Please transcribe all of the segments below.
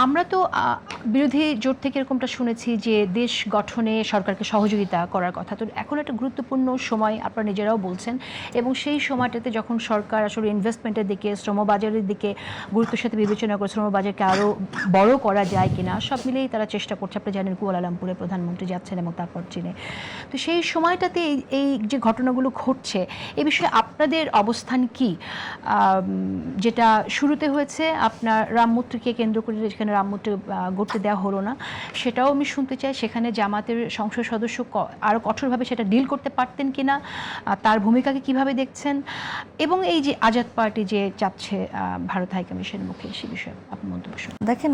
আমরা তো বিরোধী জোট থেকে এরকমটা শুনেছি যে দেশ গঠনে সরকারকে সহযোগিতা করার কথা। তো এখন একটা গুরুত্বপূর্ণ সময় আপনারা নিজেরাও বলছেন, এবং সেই সময়টাতে যখন সরকার আসলে ইনভেস্টমেন্টের দিকে, শ্রমবাজারের দিকে গুরুত্বের সাথে বিবেচনা করে শ্রমবাজারকে আরও বড় করা যায় কিনা সব মিলেই তারা চেষ্টা করছে। আপনি জানেন কুয়ালালামপুরে প্রধানমন্ত্রী যাচ্ছেন এবং তারপর চীনে। তো সেই সময়টাতে এই যে ঘটনাগুলো ঘটছে এ বিষয়ে আপনাদের অবস্থান কি? যেটা শুরুতে হয়েছে আপনার রাম মূর্তিকে কেন্দ্র করে, যেখানে রাম মূর্তি গড়তে দেওয়া হলো না, সেটাও আমি শুনতে চাই। সেখানে জামাতের সংসদ সদস্য আরও কঠোরভাবে সেটা ডিল করতে পারতেন কিনা, তার ভূমিকাকে কিভাবে দেখছেন, এবং এই যে আজাদ পার্টি যে চাচ্ছে ভারত হাইকমিশনের মুখে, সে বিষয়ে আপনার মন্তব্য শুনুন। দেখেন,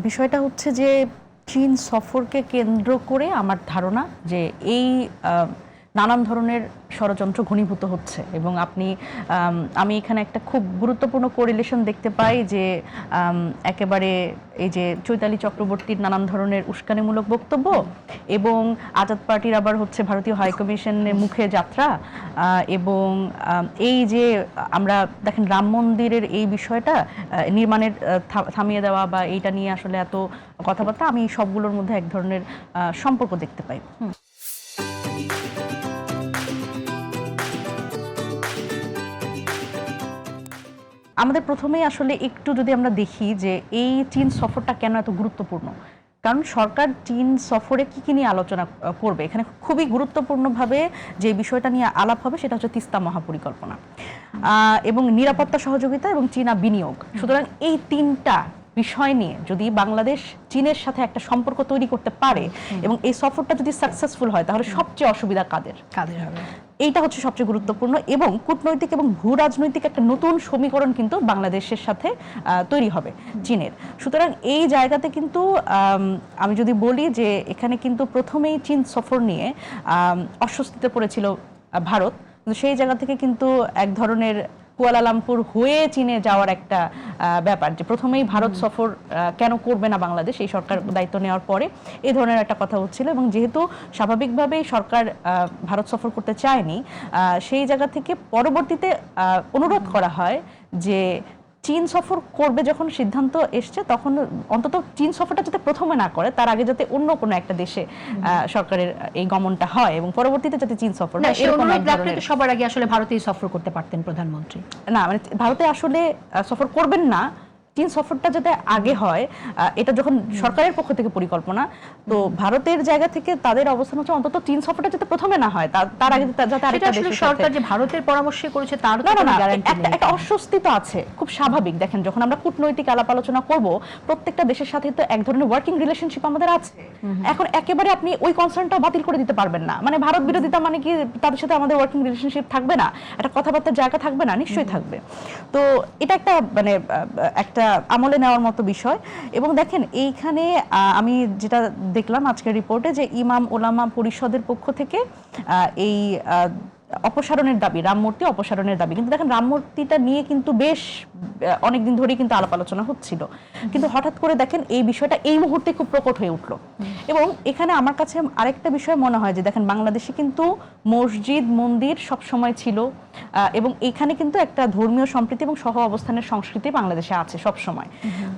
বিষয়টা হচ্ছে যে চীন সফরকে কেন্দ্র করে আমার ধারণা যে এই নানান ধরনের ষড়যন্ত্র ঘনীভূত হচ্ছে, এবং আমি এখানে একটা খুব গুরুত্বপূর্ণ কোরিলেশন দেখতে পাই যে একেবারে এই যে চৈতালি চক্রবর্তীর নানান ধরনের উস্কানিমূলক বক্তব্য এবং আজাদ পার্টির আবার হচ্ছে ভারতীয় হাইকমিশনের মুখে যাত্রা, এবং এই যে আমরা দেখেন রাম মন্দিরের এই বিষয়টা নির্মাণের থামিয়ে দেওয়া বা এইটা নিয়ে আসলে এত কথাবার্তা, আমি সবগুলোর মধ্যে এক ধরনের সম্পর্ক দেখতে পাই। আমাদের প্রথমেই আসলে একটু যদি আমরা দেখি যে এই চীন সফরটা কেন এত গুরুত্বপূর্ণ, কারণ সরকার চীন সফরে কি নিয়ে আলোচনা করবে, এখানে খুবই গুরুত্বপূর্ণভাবে যে বিষয়টা নিয়ে আলাপ হবে সেটা হচ্ছে তিস্তা মহাপরিকল্পনা এবং নিরাপত্তা সহযোগিতা এবং চীনা বিনিয়োগ। সুতরাং এই তিনটা বিষয় নিয়ে যদি বাংলাদেশ চীনের সাথে একটা সম্পর্ক তৈরি করতে পারে এবং এই সফরটা যদি সাকসেসফুল হয়, তাহলে সবচেয়ে অসুবিধা কাদের হবে, এইটা হচ্ছে সবচেয়ে গুরুত্বপূর্ণ। এবং কূটনৈতিক এবং ভূ রাজনৈতিক একটা নতুন সমীকরণ কিন্তু বাংলাদেশের সাথে তৈরি হবে চীনের। সুতরাং এই জায়গাতে কিন্তু আমি যদি বলি যে এখানে কিন্তু প্রথমেই চীন সফর নিয়ে অস্বস্তিতে পড়েছিল ভারত, কিন্তু সেই জায়গা থেকে কিন্তু এক ধরনের কুয়ালালামপুর হয়ে চীনে যাওয়ার একটা ব্যাপার, যে প্রথমেই ভারত সফর কেন করবে না বাংলাদেশ এই সরকার দায়িত্ব নেওয়ার পরে, এই ধরনের একটা কথা হচ্ছিল। এবং যেহেতু স্বাভাবিকভাবেই সরকার ভারত সফর করতে চায়নি, সেই জায়গা থেকে পরবর্তীতে অনুরোধ করা হয় যে চীন সফর করবে যখন সিদ্ধান্ত এসছে, তখন অন্তত চীন সফরটা যাতে প্রথমে না করে, তার আগে যাতে অন্য কোনো একটা দেশে সরকারের এই গমনটা হয় এবং পরবর্তীতে যাতে চীন সফর না। সবার আগে আসলে ভারতেই সফর করতে পারতেন প্রধানমন্ত্রী, না মানে ভারতে আসলে সফর করবেন না, চীন সফরটা যাতে আগে হয়, এটা যখন সরকারের পক্ষ থেকে পরিকল্পনা, তো ভারতের জায়গা থেকে তাদের অবস্থান হচ্ছে অন্তত চীন সফরটা যাতে প্রথমে না হয়, তার আগে যাতে আরেকটা দেশের সরকার যে ভারতের পরামর্শে করেছে তার একটা অস্বস্তি তো আছে, খুব স্বাভাবিক। দেখেন, যখন আমরা কূটনৈতিক আলাপ আলোচনা করব, প্রত্যেকটা দেশের সাথে তো এক ধরনের ওয়ার্কিং রিলেশনশিপ আমাদের আছে। এখন একেবারে আপনি ওই কনসার্নটাও বাতিল করে দিতে পারবেন না, মানে ভারত বিরোধিতা মানে কি তাদের সাথে আমাদের ওয়ার্কিং রিলেশনশিপ থাকবে না, একটা কথাবার্তার জায়গা থাকবে না? নিশ্চয়ই থাকবে। তো এটা একটা মানে একটা আমলে নেওয়ার মতো বিষয়। এবং দেখেন, এইখানে আমি যেটা দেখলাম আজকের রিপোর্টে, যে ইমাম ওলামা পরিষদের পক্ষ থেকে এই অপসারণের দাবি, রামমূর্তি অপসারণের দাবি, কিন্তু দেখেন রামমূর্তিটা নিয়ে কিন্তু বেশ অনেকদিন ধরেই কিন্তু আলাপ আলোচনা হচ্ছিল, কিন্তু হঠাৎ করে দেখেন এই বিষয়টা এই মুহূর্তে খুব প্রকট হয়ে উঠলো। এবং এখানে আমার কাছে আরেকটা বিষয় মনে হয় যে দেখেন, বাংলাদেশে কিন্তু মসজিদ মন্দির সব সময় ছিল, এবং এখানে কিন্তু একটা ধর্মীয় সম্প্রীতি এবং সহ অবস্থানের সংস্কৃতি বাংলাদেশে আছে সব সময়।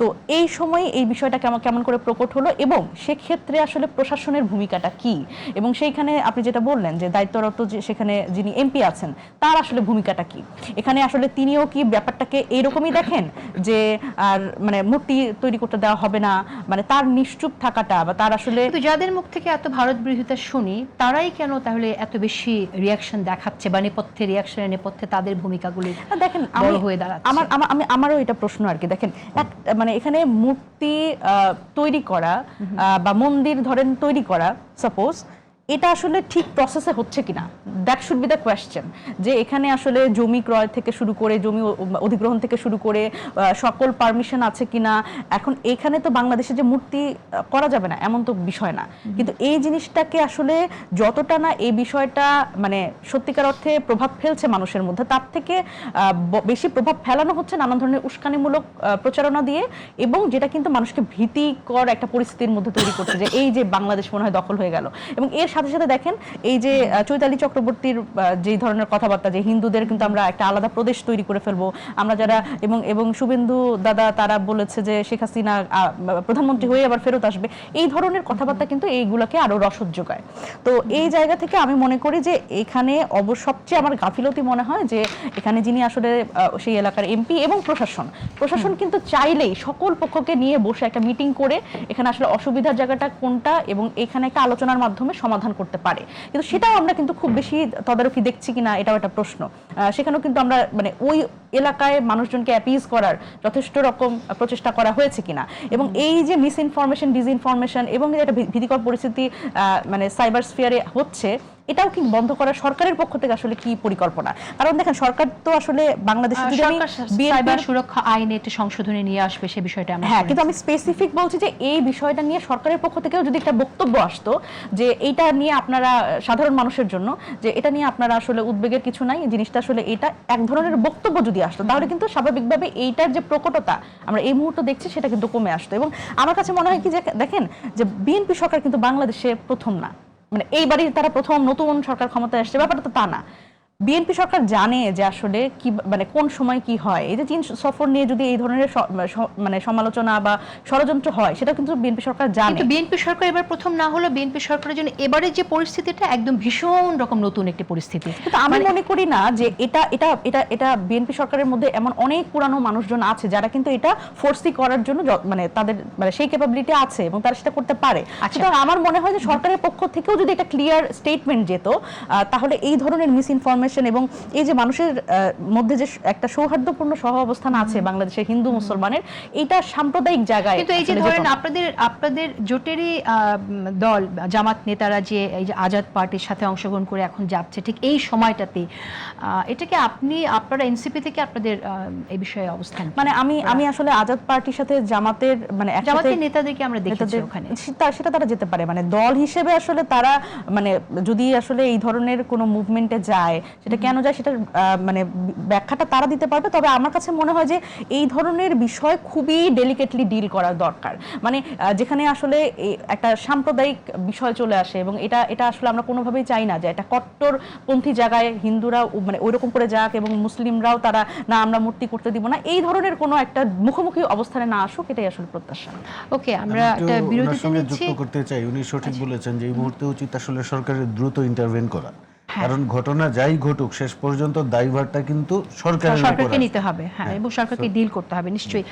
তো এই সময় এই বিষয়টা কেমন করে প্রকট হলো, এবং সেক্ষেত্রে আসলে প্রশাসনের ভূমিকাটা কি, এবং সেইখানে আপনি যেটা বললেন যে দায়িত্বরত যে সেখানে যিনি এমপি আছেন তার আসলে ভূমিকাটা কি, এখানে আসলে তিনিও কি ব্যাপারটাকে এইরকমই দেখেন যে আর মানে মূর্তি তৈরি করতে দেওয়া হবে না, মানে তার নিশ্চুপ থাকাটা, বা তার আসলে যাদের মুখ থেকে এত ভারত বিরোধিতা শুনি তারাই কেন তাহলে এত বেশি রিয়াকশন দেখাচ্ছে, বা নেপথ্যে রিয়াকশনের নেপথ্যে তাদের ভূমিকাগুলি দেখেন বড় হয়ে দাঁড়াচ্ছে? আমারও এটা প্রশ্ন আর কি। দেখেন, মানে এখানে মূর্তি তৈরি করা বা মন্দির ধরেন তৈরি করা, সাপোজ এটা আসলে ঠিক প্রসেসে হচ্ছে কিনা, that should be the question. যে এখানে আসলে জমি ক্রয় থেকে শুরু করে জমি অধিগ্রহণ থেকে শুরু করে সকল পারমিশন আছে কিনা। এখন এখানে তো বাংলাদেশে যে মূর্তি করা যাবে না এমন তো বিষয় না, কিন্তু এই জিনিসটাকে আসলে যতটা না এই বিষয়টা মানে সত্যিকার অর্থে প্রভাব ফেলছে মানুষের মধ্যে, তার থেকে বেশি প্রভাব ফেলানো হচ্ছে নানান ধরনের উস্কানিমূলক প্রচারণা দিয়ে, এবং যেটা কিন্তু মানুষকে ভীতিকর একটা পরিস্থিতির মধ্যে তৈরি করছে, যে এই যে বাংলাদেশ মনে হয় দখল হয়ে গেল। এবং এর সাথে সাথে দেখেন এই যে চৈতালি চক্রবর্তীর যে ধরনের কথাবার্তা, যে হিন্দুদের কিন্তু আমরা একটা আলাদা প্রদেশ তৈরি করে ফেলবো আমরা যারা, এবং শুভেন্দু দাদা তারা বলেছে যে শেখ হাসিনা প্রধানমন্ত্রী হয়ে আবার ফেরত আসবে, এই ধরনের কথাবার্তা কিন্তু এইগুলাকে আরো রসদ যোগায়। তো এই জায়গা থেকে আমি মনে করি যে এখানে সবচেয়ে আমার গাফিলতি মনে হয় যে এখানে যিনি আসলে সেই এলাকার এমপি এবং প্রশাসন কিন্তু চাইলেই সকল পক্ষকে নিয়ে বসে একটা মিটিং করে এখানে আসলে অসুবিধার জায়গাটা কোনটা এবং এখানে একটা আলোচনার মাধ্যমে সমাধান করতে পারে, কিন্তু সেটাও আমরা কিন্তু খুব বেশি তদারকি দেখছি কিনা এটাও একটা প্রশ্ন। সেখানেও কিন্তু আমরা মানে ওই এলাকায় মানুষজনকে অ্যাপিজ করার যথেষ্ট রকম প্রচেষ্টা করা হয়েছে কিনা, এবং এই যে মিস ইনফরমেশন ডিসইনফরমেশন এবং একটা ভীতিকর পরিস্থিতি মানে সাইবার স্ফিয়ারে হচ্ছে, এটাও কি বন্ধ করা সরকারের পক্ষ থেকে আসলে কি পরিকল্পনা? কারণ দেখেন সরকার তো আসলে বাংলাদেশে যদি আমি সাইবার সুরক্ষা আইনে একটা সংশোধনী নিয়ে আসবে সে বিষয়টা আমরা হ্যাঁ, কিন্তু আমি স্পেসিফিক বলছি যে এই বিষয়টা নিয়ে সরকারের পক্ষ থেকেও যদি একটা বক্তব্য আসতো যে এইটা নিয়ে আপনারা সাধারণ মানুষের জন্য যে এটা নিয়ে আপনারা আসলে উদ্বেগের কিছু নাই, জিনিসটা আসলে এটা এক ধরনের বক্তব্য যদি আসতো তাহলে কিন্তু স্বাভাবিকভাবে এইটার যে প্রকটতা আমরা এই মুহূর্তে দেখছি সেটা কিন্তু কমে আসতো। এবং আমার কাছে মনে হয় কি যে দেখেন যে বিএনপি সরকার কিন্তু বাংলাদেশে প্রথম না, মানে এইবারই তারা প্রথম নতুন সরকার ক্ষমতায় আসছে, ব্যাপারটা তো তা না। বিএনপি সরকার জানে যে আসলে কি মানে কোন সময় কি হয়। এই যে চীন সফর নিয়ে যদি এই ধরনের মানে সমালোচনা বা ষড়যন্ত্র হয় সেটা কিন্তু বিএনপি সরকার জানে। কিন্তু বিএনপি সরকার এবার প্রথম না হলো, বিএনপি সরকারের জন্য এবারে যে পরিস্থিতিটা একদম ভীষণ রকম নতুন একটি পরিস্থিতি। কিন্তু আমি মনে করি না যে এটা এটা এটা এটা বিএনপি সরকারের মধ্যে এমন অনেক পুরানো মানুষজন আছে যারা কিন্তু এটা ফোর্সি করার জন্য মানে তাদের মানে সেই ক্যাপাবিলিটি আছে এবং তারা সেটা করতে পারে। সুতরাং আমার মনে হয় যে সরকারের পক্ষ থেকেও যদি একটা ক্লিয়ার স্টেটমেন্ট যেত তাহলে এই ধরনের মিস ইনফরমেশন এবং এই যে মানুষের মধ্যে যে একটা সৌহার্দ্যপূর্ণ সহ অবস্থান আছে বাংলাদেশের হিন্দু মুসলমানের, এটা সাম্প্রদায়িক জায়গায়। কিন্তু এই যে ধরেন আপনাদের জোটেরই দল জামাত নেতারা যে এই যে আজাদ পার্টির সাথে অংশগ্রহণ করে এখন যাচ্ছে ঠিক এই সময়টাতে, এটাকে আপনারা এনসিপি থেকে আপনাদের এই বিষয়ে অবস্থান মানে আমি আসলে আজাদ পার্টির সাথে জামাতের মানে জামাতের নেতাদেরকে আমরা দেখেছি ওখানে, সেটা তারা যেতে পারে মানে দল হিসেবে আসলে তারা মানে যদি আসলে এই ধরনের কোনো মুভমেন্টে যায় সেটা কেন যায় সেটা মানে ব্যাখ্যাটা তারা দিতে পারবে। তবে আমার কাছে মনে হয় যে এই ধরনের বিষয় খুবই ডেলিকেটলি ডিল করা দরকার, মানে যেখানে আসলে একটা সাম্প্রদায়িক বিষয় চলে আসে এবং এটা আসলে আমরা কোনোভাবেই চাই না যে একটা কট্টরপন্থী জায়গায় হিন্দুরা মানে ওইরকম করে যাক এবং মুসলিমরাও তারা না আমরা মূর্তি করতে দিব না, এই ধরনের কোনো একটা মুখোমুখি অবস্থানে না আসুক, এটাই আসলে প্রত্যাশা। ওকে, আমরা একটা বিরতিতে নিচ্ছি। যুক্ত করতে চাই, উনি সঠিক বলেছেন যে এই মুহূর্তে উচিত আসলে সরকারের দ্রুত ইন্টারভেন করা, কারণ ঘটনা যাই ঘটুক শেষ পর্যন্ত দায়ভারটা কিন্তু সরকারকে নিতে হবে, হ্যাঁ, এবং সরকারকে ডিল করতে হবে নিশ্চয়ই।